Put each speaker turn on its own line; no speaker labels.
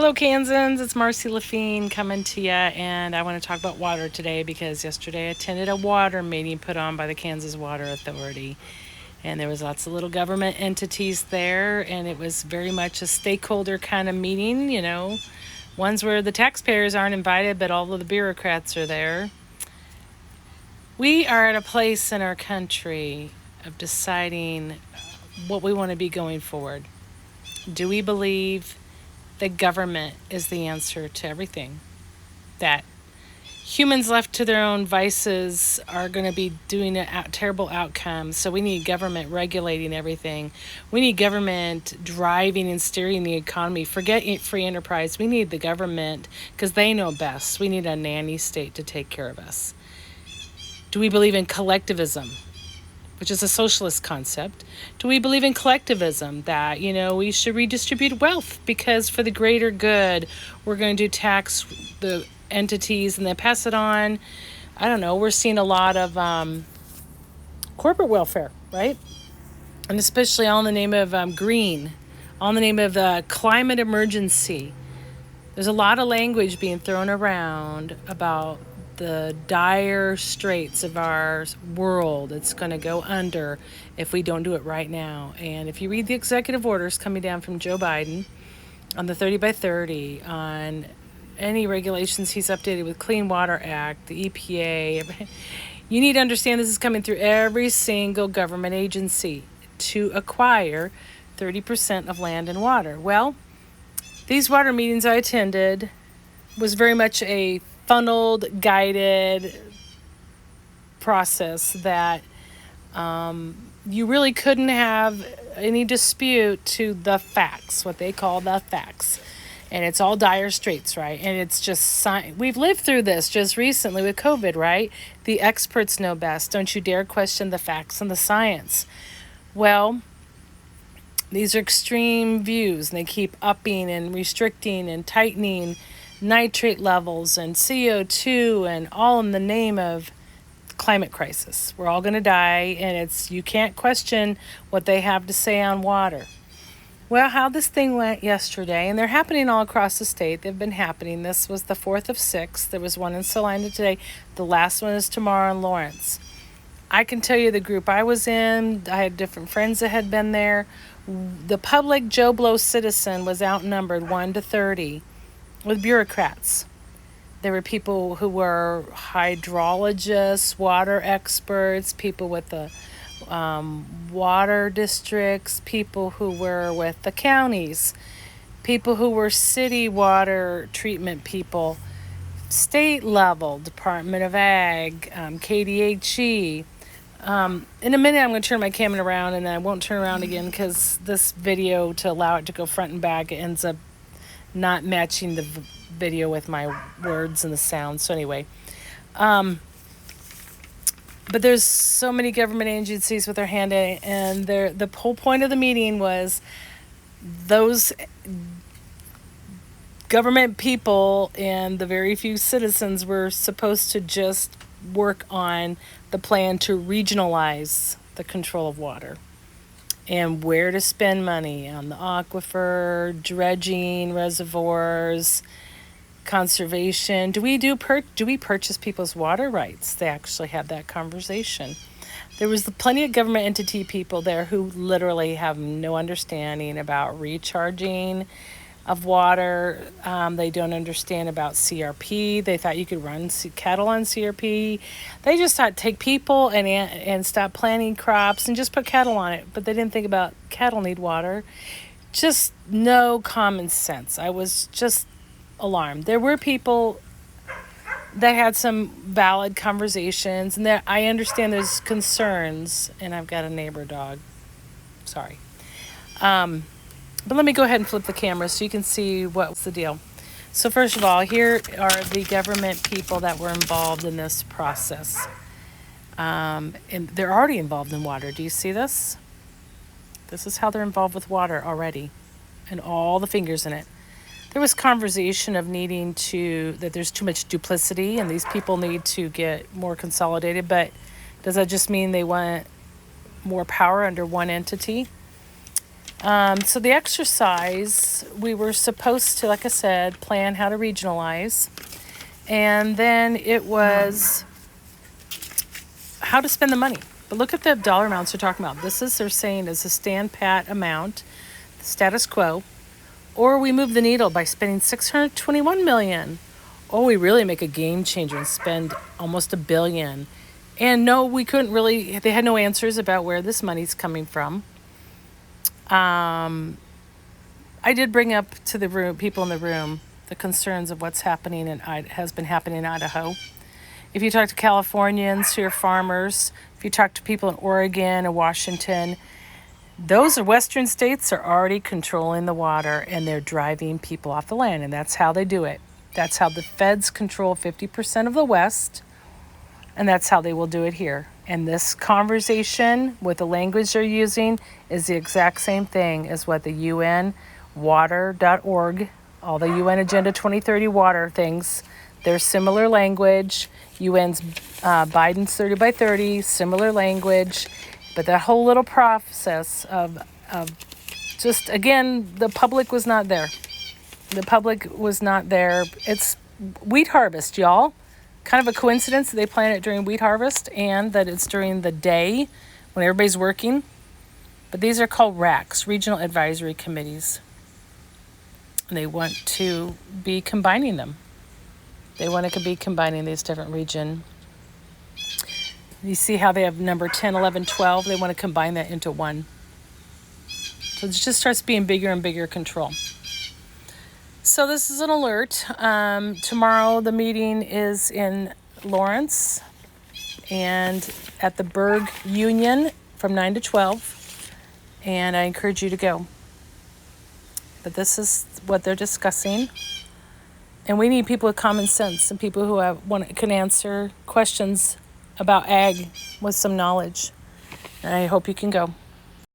Hello, Kansans. It's Marcy Lafine coming to you, and I want to talk about water today because yesterday I attended a water meeting put on by the Kansas Water Authority, and there was lots of little government entities there, and it was very much a stakeholder kind of meeting. Ones where the taxpayers aren't invited, but all of the bureaucrats are there. We are at a place in our country of deciding what we want to be going forward. Do we believe the government is the answer to everything? That humans left to their own vices are going to be doing a terrible outcome. So we need government regulating everything. We need government driving and steering the economy. Forget free enterprise. We need the government because they know best. We need a nanny state to take care of us. Do we believe in collectivism, which is a socialist concept? Do we believe in collectivism, that, we should redistribute wealth because for the greater good, we're going to tax the entities and then pass it on? I don't know. We're seeing a lot of corporate welfare, right? And especially all in the name of green, all in the name of the climate emergency. There's a lot of language being thrown around about the dire straits of our world. It's going to go under if we don't do it right now. And if you read the executive orders coming down from Joe Biden on the 30 by 30, on any regulations he's updated with Clean Water Act, the EPA, you need to understand this is coming through every single government agency to acquire 30% of land and water. Well, these water meetings I attended was very much a funneled, guided process that you really couldn't have any dispute to the facts, what they call the facts. And it's all dire straits, right? And it's just we've lived through this just recently with COVID, right? The experts know best. Don't you dare question the facts and the science. Well, these are extreme views, and they keep upping and restricting and tightening nitrate levels and CO2, and all in the name of climate crisis. We're all going to die, and you can't question what they have to say on water. Well, how this thing went yesterday, and they're happening all across the state. They've been happening. This was the 4th of 6. There was one in Salina today. The last one is tomorrow in Lawrence. I can tell you the group I was in, I had different friends that had been there. The public Joe Blow citizen was outnumbered 1 to 30 with bureaucrats. There were people who were hydrologists, water experts, people with the water districts, people who were with the counties, people who were city water treatment people, state level, Department of Ag, KDHE. In a minute, I'm going to turn my camera around, and I won't turn around again because this video, to allow it to go front and back, it ends up not matching the video with my words and the sound. So anyway, but there's so many government agencies with their hand in it, and the whole point of the meeting was those government people and the very few citizens were supposed to just work on the plan to regionalize the control of water and where to spend money on the aquifer, dredging, reservoirs, conservation. Do we purchase people's water rights? They actually had that conversation. There was plenty of government entity people there who literally have no understanding about recharging of water. They don't understand about CRP. They thought you could run cattle on CRP. They just thought take people and stop planting crops and just put cattle on it. But they didn't think about cattle need water. Just no common sense. I was just alarmed. There were people that had some valid conversations, and that I understand there's concerns. And I've got a neighbor dog. Sorry. But let me go ahead and flip the camera so you can see what's the deal. So first of all, here are the government people that were involved in this process. And they're already involved in water. Do you see this? This is how they're involved with water already, and all the fingers in it. There was conversation of that there's too much duplicity and these people need to get more consolidated. But does that just mean they want more power under one entity? So the exercise, we were supposed to, like I said, plan how to regionalize. And then it was how to spend the money. But look at the dollar amounts they're talking about. This is, they're saying, is a stand pat amount, status quo, or we move the needle by spending $621 million. Or we really make a game changer and spend almost $1 billion. And no, we couldn't really, they had no answers about where this money's coming from. I did bring up to the room, people in the room, the concerns of what's happening and has been happening in Idaho. If you talk to Californians who are farmers, if you talk to people in Oregon and Washington, those are western states are already controlling the water and they're driving people off the land. And that's how they do it. That's how the feds control 50% of the West. And that's how they will do it here. And this conversation with the language they're using is the exact same thing as what the UN water.org, all the UN Agenda 2030 water things, there's similar language. UN's Biden's 30 by 30, similar language. But that whole little process of just, again, the public was not there. The public was not there. It's wheat harvest, y'all. Kind of a coincidence that they plan it during wheat harvest and that it's during the day when everybody's working. But these are called RACs, Regional Advisory Committees. And they want to be combining them. They want to be combining these different regions. You see how they have number 10, 11, 12? They want to combine that into one. So it just starts being bigger and bigger control. So this is an alert. Tomorrow the meeting is in Lawrence and at the Berg Union from 9 to 12. And I encourage you to go. But this is what they're discussing. And we need people with common sense and people who can answer questions about ag with some knowledge. And I hope you can go.